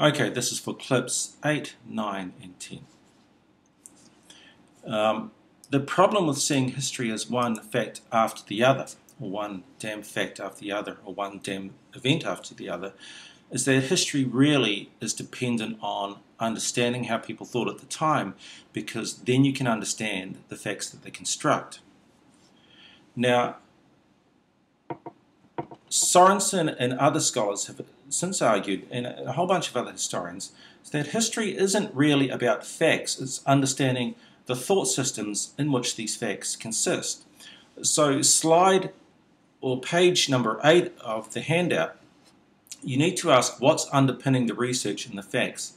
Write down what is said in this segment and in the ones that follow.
Okay, this is for clips 8, 9, and 10. The problem with seeing history as one fact after the other, or one damn fact after the other, or one damn event after the other, is that history really is dependent on understanding how people thought at the time, because then you can understand the facts that they construct. Now, Sorensen and other scholars have since argued, and a whole bunch of other historians, that history isn't really about facts, it's understanding the thought systems in which these facts consist. So slide or page number 8 of the handout, you need to ask what's underpinning the research and the facts.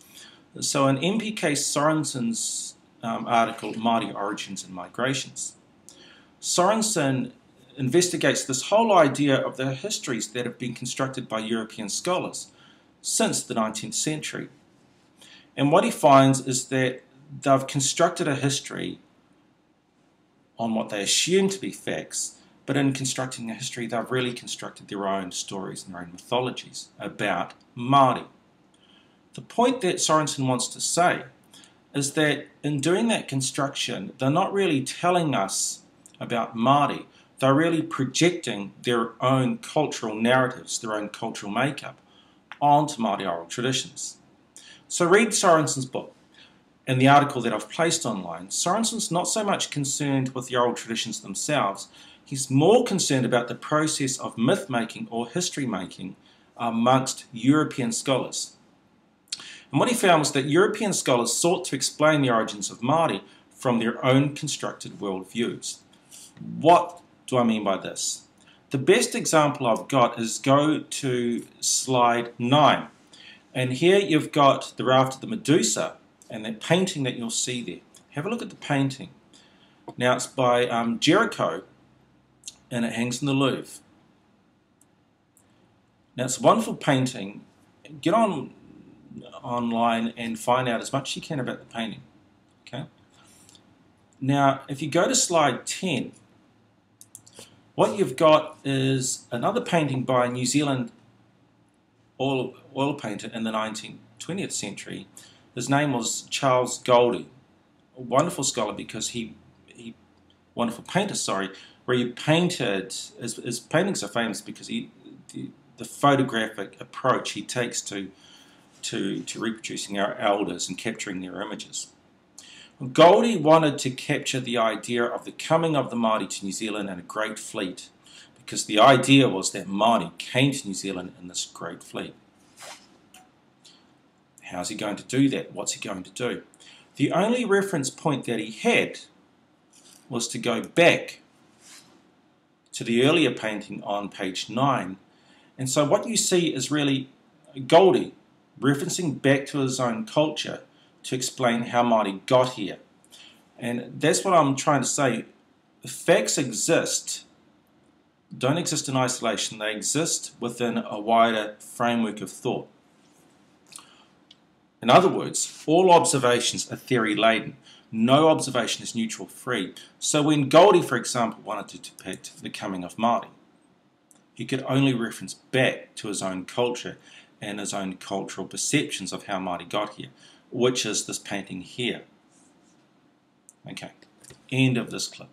So in MPK Sorensen's article, Māori Origins and Migrations, Sorensen investigates this whole idea of the histories that have been constructed by European scholars since the 19th century. And what he finds is that they've constructed a history on what they assume to be facts, but in constructing a history, they've really constructed their own stories and their own mythologies about Māori. The point that Sorensen wants to say is that in doing that construction, they're not really telling us about Māori. They're really projecting their own cultural narratives, their own cultural makeup onto Māori oral traditions. So read Sorensen's book. In the article that I've placed online, Sorensen's not so much concerned with the oral traditions themselves, he's more concerned about the process of myth-making or history-making amongst European scholars. And what he found was that European scholars sought to explain the origins of Māori from their own constructed worldviews. What do I mean by this? The best example I've got is go to slide 9. And here you've got the raft of the Medusa and that painting that you'll see there. Have a look at the painting. Now it's by Jericho and it hangs in the Louvre. Now it's a wonderful painting. Get online and find out as much as you can about the painting. Okay. Now if you go to slide 10, what you've got is another painting by a New Zealand oil painter in the 20th century. His name was Charles Goldie, a wonderful scholar because wonderful painter, sorry, where he painted, his paintings are famous because the photographic approach he takes to reproducing our elders and capturing their images. Goldie wanted to capture the idea of the coming of the Māori to New Zealand in a great fleet, because the idea was that Māori came to New Zealand in this great fleet. How's he going to do that? What's he going to do? The only reference point that he had was to go back to the earlier painting on page 9. And so what you see is really Goldie referencing back to his own culture to explain how Māori got here. And that's what I'm trying to say. Facts don't exist in isolation. They exist within a wider framework of thought. In other words, all observations are theory-laden. No observation is neutral-free. So when Goldie, for example, wanted to depict the coming of Māori, he could only reference back to his own culture and his own cultural perceptions of how Māori got here, which is this painting here. Okay, end of this clip.